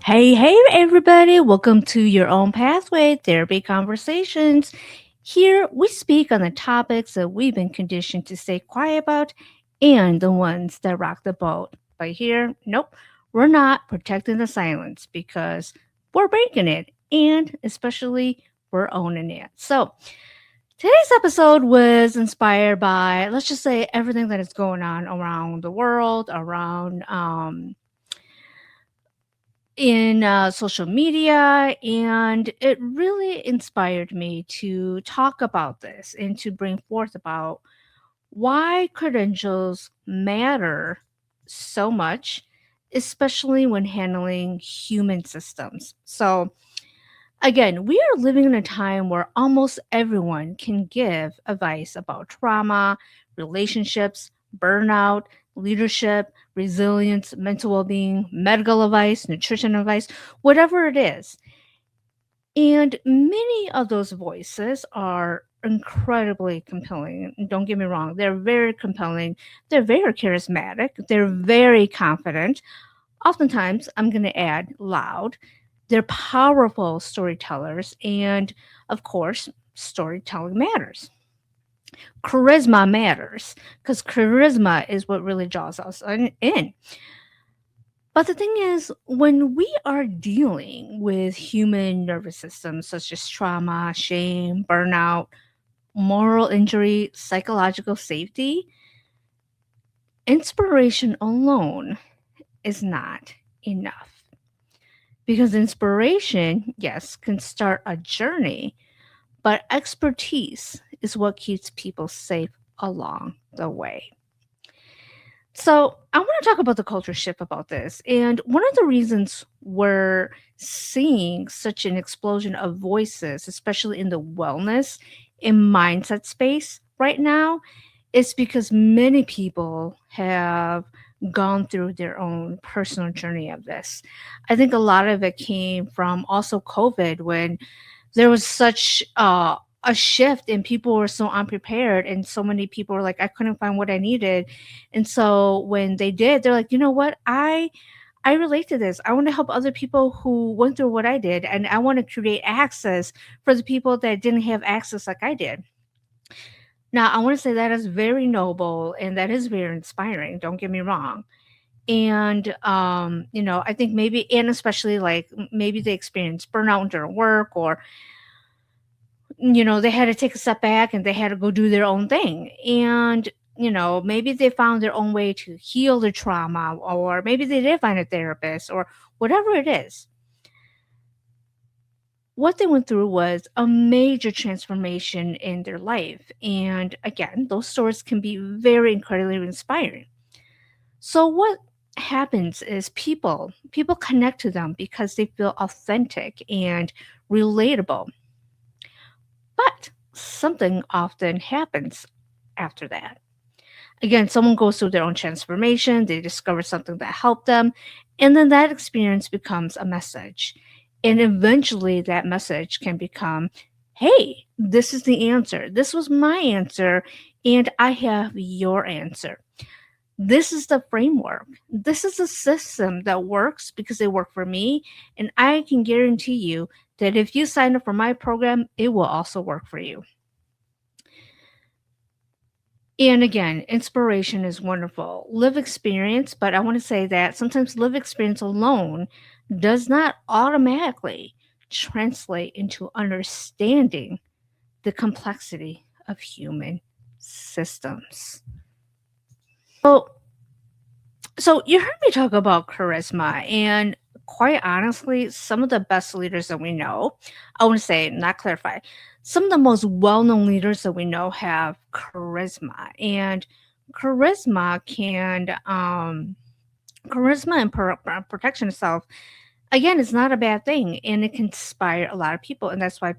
Hey, everybody. Welcome to Your Own Pathway Therapy Conversations. Here, we speak on the topics that we've been conditioned to stay quiet about and the ones that rock the boat. But here, nope, we're not protecting the silence because we're breaking it and especially we're owning it. So, today's episode was inspired by, let's just say, everything that is going on around the world, around, in social media, and it really inspired me to talk about this and to bring forth about why credentials matter so much, especially when handling human systems. So, again, we are living in a time where almost everyone can give advice about trauma, relationships, burnout, leadership, resilience, mental well being, medical advice, nutrition advice, whatever it is. And many of those voices are incredibly compelling. Don't get me wrong, they're very compelling. They're very charismatic. They're very confident. Oftentimes, I'm going to add loud. They're powerful storytellers. And of course, storytelling matters. Charisma matters because charisma is what really draws us in. But the thing is, when we are dealing with human nervous systems such as trauma, shame, burnout, moral injury, psychological safety, inspiration alone is not enough. Because inspiration, yes, can start a journey, but expertise is what keeps people safe along the way. So, I want to talk about the culture shift about this. And one of the reasons we're seeing such an explosion of voices, especially in the wellness and mindset space right now, is because many people have gone through their own personal journey of this. I think a lot of it came from also COVID when there was such a shift and people were so unprepared and so many people were like, I couldn't find what I needed. And so when they did, they're like, you know what, I relate to this. I want to help other people who went through what I did, and I want to create access for the people that didn't have access like I did. Now, I want to say that is very noble and that is very inspiring. Don't get me wrong. And I think maybe, and especially like maybe they experienced burnout during work, or they had to take a step back and they had to go do their own thing. And maybe they found their own way to heal their trauma, or maybe they did find a therapist, or whatever it is. What they went through was a major transformation in their life. And again, those stories can be very incredibly inspiring. So what happens is people connect to them because they feel authentic and relatable. But something often happens after that. Again, someone goes through their own transformation, they discover something that helped them, and then that experience becomes a message. And eventually, that message can become, hey, this is the answer. This was my answer, and I have your answer. This is the framework. This is a system that works because it worked for me. And I can guarantee you that if you sign up for my program, it will also work for you. And again, inspiration is wonderful. Live experience, but I want to say that sometimes live experience alone does not automatically translate into understanding the complexity of human systems. So, so you heard me talk about charisma, and quite honestly, some of the best leaders that we know, I want to say, not clarify, some of the most well-known leaders that we know have charisma, and charisma can, charisma and protection itself, again, is not a bad thing, and it can inspire a lot of people, and that's why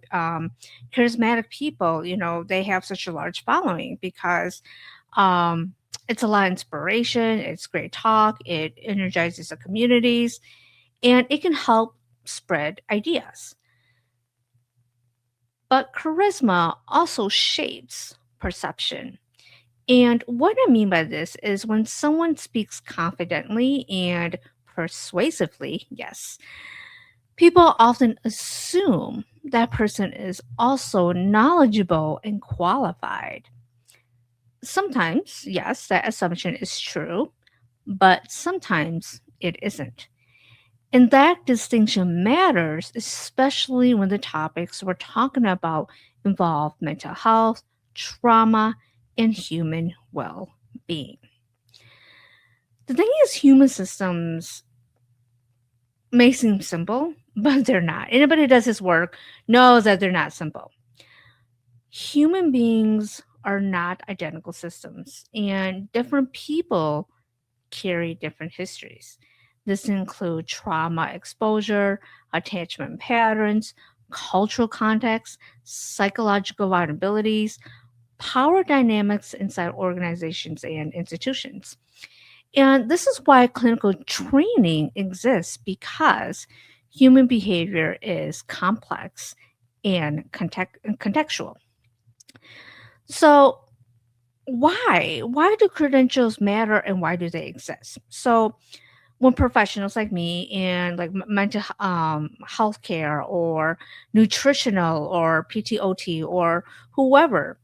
charismatic people, they have such a large following because um, it's a lot of inspiration. It's great talk. It energizes the communities, and it can help spread ideas. But charisma also shapes perception. And what I mean by this is when someone speaks confidently and persuasively, yes, people often assume that person is also knowledgeable and qualified. Sometimes, yes, that assumption is true, but sometimes it isn't. And that distinction matters, especially when the topics we're talking about involve mental health, trauma, and human well being. The thing is, human systems may seem simple, but they're not. Anybody who does this work knows that they're not simple. Human beings are not identical systems, and different people carry different histories. This includes trauma exposure, attachment patterns, cultural context, psychological vulnerabilities, power dynamics inside organizations and institutions. And this is why clinical training exists because human behavior is complex and contextual. So, why do credentials matter and why do they exist? So, when professionals like me in like mental healthcare or nutritional or PTOT or whoever,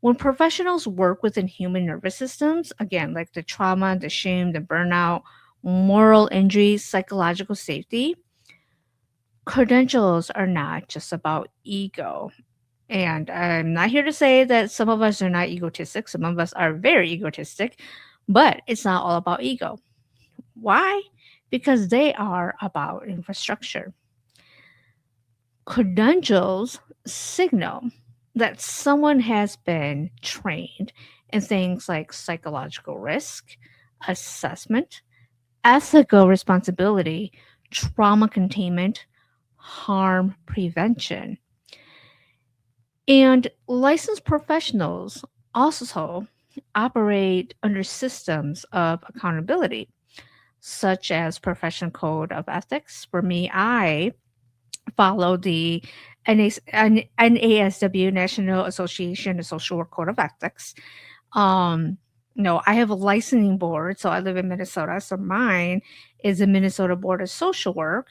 when professionals work within human nervous systems, again, like the trauma, the shame, the burnout, moral injuries, psychological safety, credentials are not just about ego. And I'm not here to say that some of us are not egotistic. Some of us are very egotistic, but it's not all about ego. Why? Because they are about infrastructure. Credentials signal that someone has been trained in things like psychological risk, assessment, ethical responsibility, trauma containment, harm prevention. And licensed professionals also operate under systems of accountability, such as Professional Code of Ethics. For me, I follow the NASW, National Association of Social Work Code of Ethics. Um, no, I have a licensing board, so I live in Minnesota. So mine is the Minnesota Board of Social Work.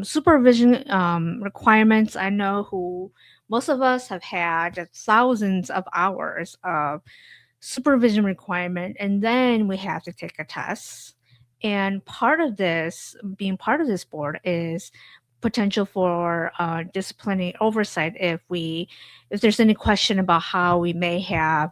Supervision requirements. I know who most of us have had thousands of hours of supervision requirement, and then we have to take a test. And part of this, being part of this board, is potential for disciplinary oversight if there's any question about how we may have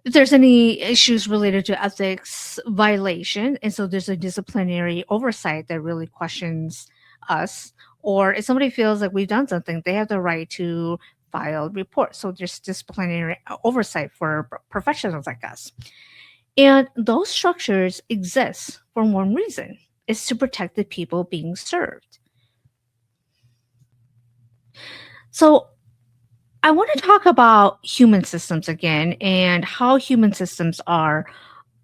if there's any issues related to ethics violation, and so there's a disciplinary oversight that really questions us, or if somebody feels like we've done something, they have the right to file a report. So there's disciplinary oversight for professionals like us. And those structures exist for one reason, is to protect the people being served. So I want to talk about human systems again and how human systems are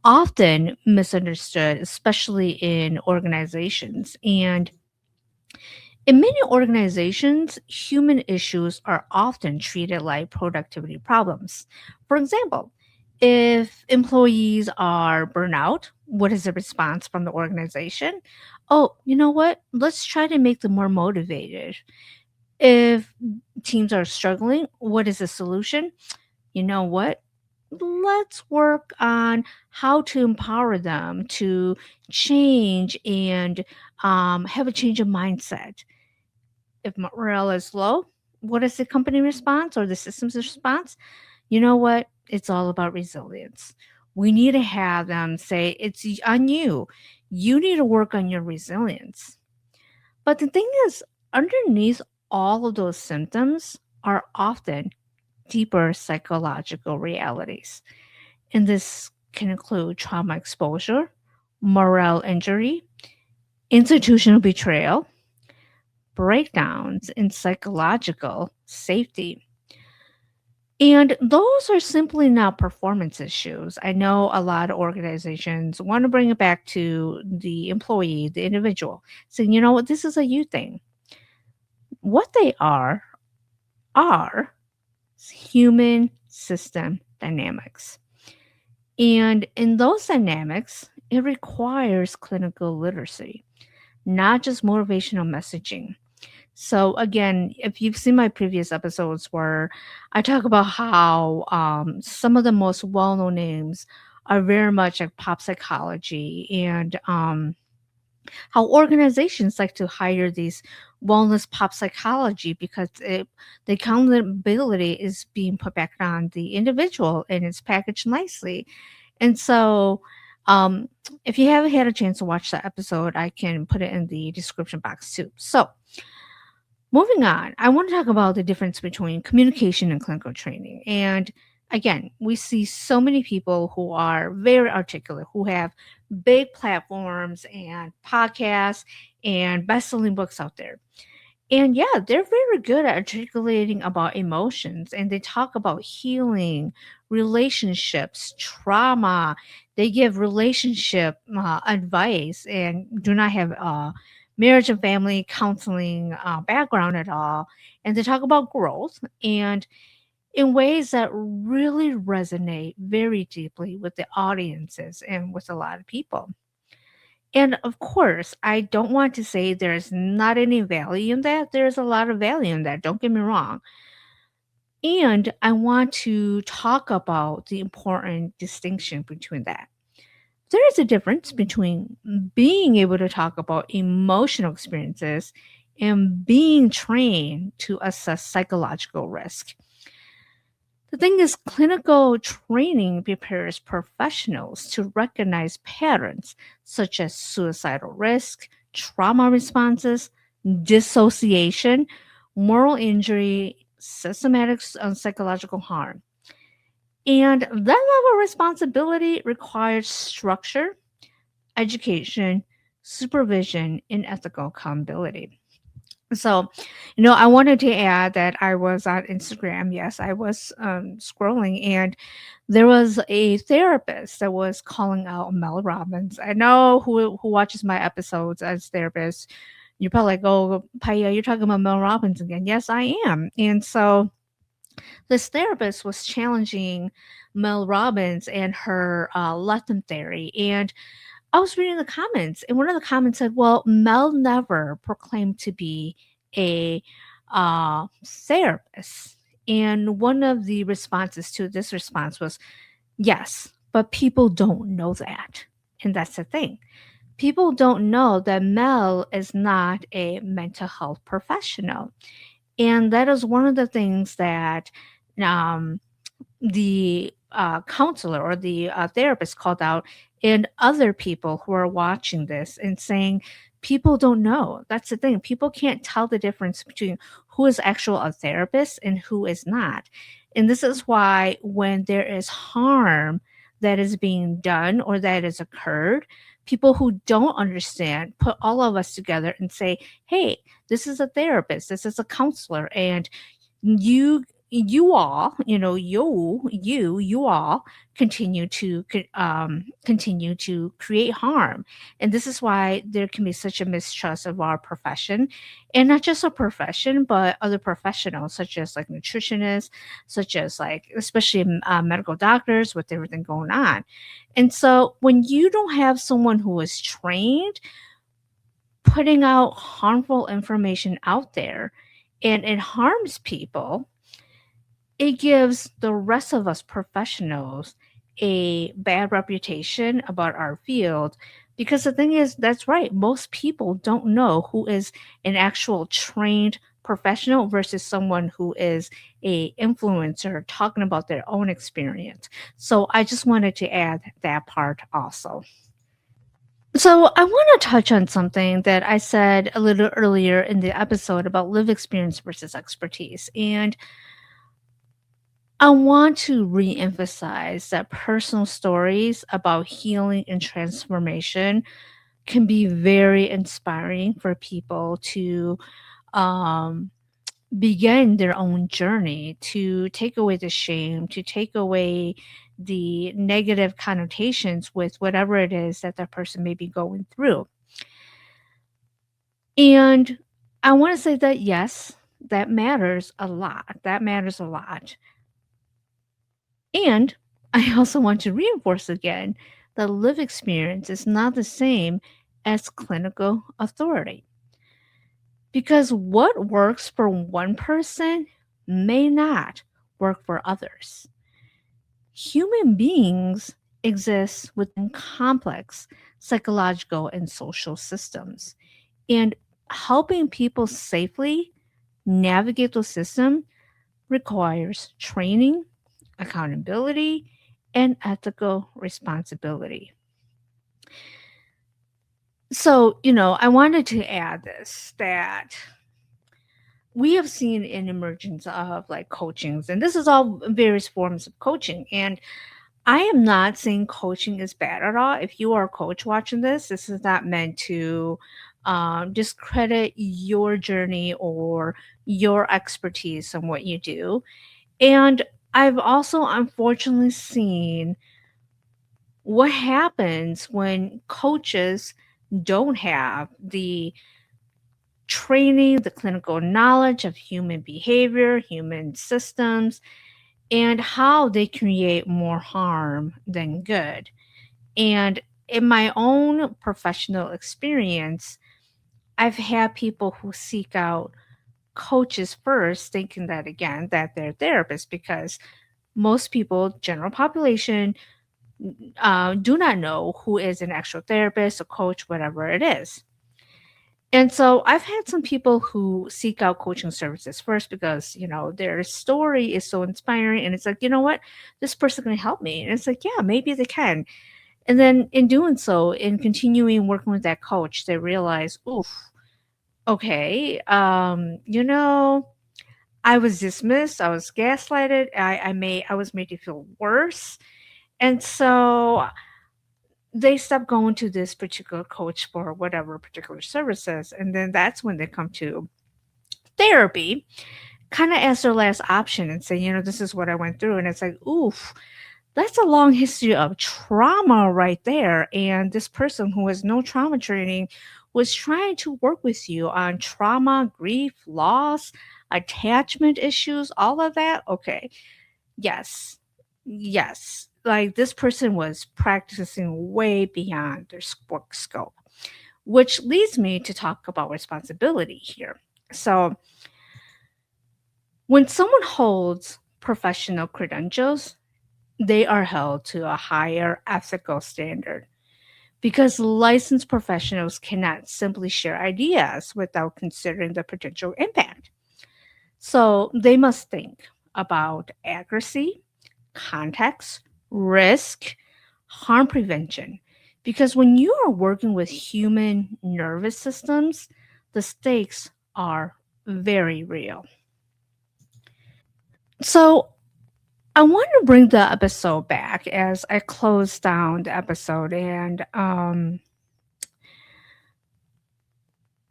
often misunderstood, especially in organizations. And in many organizations, human issues are often treated like productivity problems. For example, if employees are burnout, what is the response from the organization? Oh, you know what? Let's try to make them more motivated. If teams are struggling, what is the solution? You know what? Let's work on how to empower them to change and have a change of mindset. If morale is low, what is the company response or the system's response? You know what? It's all about resilience. We need to have them say, it's on you. You need to work on your resilience. But the thing is, underneath all of those symptoms are often deeper psychological realities. And this can include trauma exposure, morale injury, institutional betrayal, breakdowns in psychological safety. And those are simply not performance issues. I know a lot of organizations want to bring it back to the employee, the individual, saying, you know what, this is a you thing. What they are human system dynamics. And in those dynamics, it requires clinical literacy, not just motivational messaging. So again, if you've seen my previous episodes where I talk about how some of the most well-known names are very much like pop psychology, and how organizations like to hire these wellness pop psychology because the accountability is being put back on the individual and it's packaged nicely. And so, um, if you haven't had a chance to watch that episode, I can put it in the description box too. So, moving on, I want to talk about the difference between communication and clinical training. And again, we see so many people who are very articulate, who have big platforms and podcasts and best-selling books out there. And yeah, they're very good at articulating about emotions, and they talk about healing, relationships, trauma. They give relationship advice and do not have marriage and family counseling background at all. And they talk about growth and in ways that really resonate very deeply with the audiences and with a lot of people. And of course, I don't want to say there's not any value in that. There's a lot of value in that. Don't get me wrong. And I want to talk about the important distinction between that. There is a difference between being able to talk about emotional experiences and being trained to assess psychological risk. The thing is, clinical training prepares professionals to recognize patterns such as suicidal risk, trauma responses, dissociation, moral injury, systematic psychological harm. And that level of responsibility requires structure, education, supervision, and ethical accountability. So, I wanted to add that I was on Instagram. Yes, I was scrolling, and there was a therapist that was calling out Mel Robbins. I know who watches my episodes as therapists. You're probably like, "Oh, Paya, you're talking about Mel Robbins again." Yes, I am. And so this therapist was challenging Mel Robbins and her Latin theory, and I was reading the comments, and one of the comments said, "Well, Mel never proclaimed to be a therapist." And one of the responses to this response was, "Yes, but people don't know that." And that's the thing. People don't know that Mel is not a mental health professional. And that is one of the things that um, the counselor or the therapist called out, and other people who are watching this and saying, people don't know. That's the thing. People can't tell the difference between who is actual a therapist and who is not. And this is why when there is harm that is being done or that has occurred, people who don't understand put all of us together and say, hey, this is a therapist, this is a counselor, and you you all, you all continue to create harm. And this is why there can be such a mistrust of our profession, and not just a profession but other professionals such as like nutritionists, such as like especially medical doctors with everything going on. And so when you don't have someone who is trained putting out harmful information out there and it harms people, it gives the rest of us professionals a bad reputation about our field. Because the thing is, that's right, most people don't know who is an actual trained professional versus someone who is a influencer talking about their own experience. So I just wanted to add that part also. So I want to touch on something that I said a little earlier in the episode about live experience versus expertise. And I want to reemphasize that personal stories about healing and transformation can be very inspiring for people to um, begin their own journey, to take away the shame, to take away the negative connotations with whatever it is that that person may be going through. And I want to say that yes, that matters a lot. That matters a lot. And I also want to reinforce again the lived experience is not the same as clinical authority. Because what works for one person may not work for others. Human beings exist within complex psychological and social systems, and helping people safely navigate those systems requires training, accountability, and ethical responsibility. So, I wanted to add this that we have seen an emergence of like coachings, and this is all various forms of coaching. And I am not saying coaching is bad at all. If you are a coach watching this is not meant to discredit your journey or your expertise in what you do. And I've also unfortunately seen what happens when coaches don't have the training, the clinical knowledge of human behavior, human systems, and how they create more harm than good. And in my own professional experience, I've had people who seek out coaches first, thinking that again, that they're therapists, because most people, general population, do not know who is an actual therapist, a coach, whatever it is. And so I've had some people who seek out coaching services first because, their story is so inspiring. And it's like, you know what? This person can help me. And it's like, yeah, maybe they can. And then in doing so, in continuing working with that coach, they realize, oof, okay, I was dismissed, I was gaslighted, I was made to feel worse. And so they stop going to this particular coach for whatever particular services. And then that's when they come to therapy, kind of as their last option and say, this is what I went through. And it's like, oof, that's a long history of trauma right there. And this person who has no trauma training was trying to work with you on trauma, grief, loss, attachment issues, all of that. Okay. Yes. Yes. Like this person was practicing way beyond their work scope, which leads me to talk about responsibility here. So, when someone holds professional credentials, they are held to a higher ethical standard because licensed professionals cannot simply share ideas without considering the potential impact. So they must think about accuracy, context, risk, harm prevention. Because when you are working with human nervous systems, the stakes are very real. So I want to bring the episode back as I close down the episode and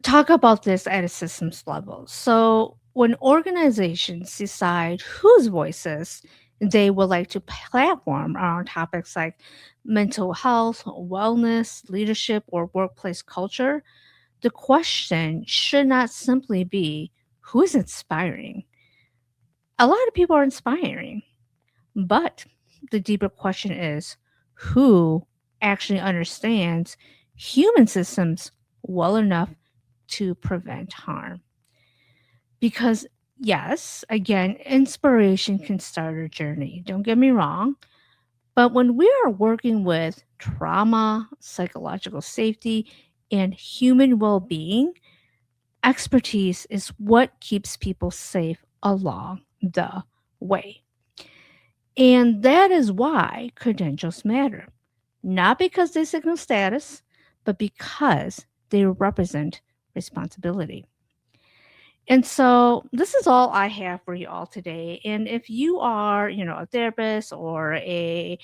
talk about this at a systems level. So, when organizations decide whose voices they would like to platform around topics like mental health, wellness, leadership, or workplace culture, the question should not simply be who is inspiring. A lot of people are inspiring, but the deeper question is who actually understands human systems well enough to prevent harm. Because, yes, again, inspiration can start a journey. Don't get me wrong. But when we are working with trauma, psychological safety, and human well being, expertise is what keeps people safe along the way. And that is why credentials matter. Not because they signal status, but because they represent responsibility. And so this is all I have for you all today. And if you are, a therapist or a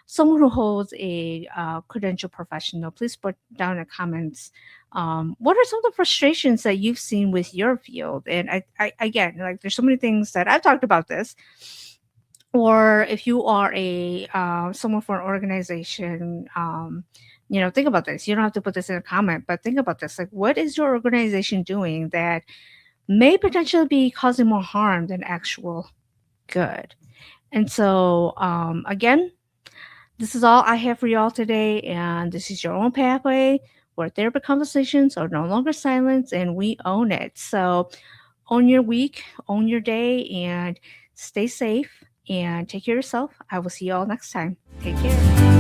someone who holds a credential professional, please put down in the comments what are some of the frustrations that you've seen with your field. And I again, like there's so many things that I've talked about this. Or if you are a someone for an organization, think about this. You don't have to put this in a comment, but think about this. Like, what is your organization doing that may potentially be causing more harm than actual good? And so, again, This is all I have for y'all today, and this is your own pathway where therapy conversations are no longer silence and we own it. So, own your week, own your day, and stay safe and take care of yourself. I will see you all next time. Take care.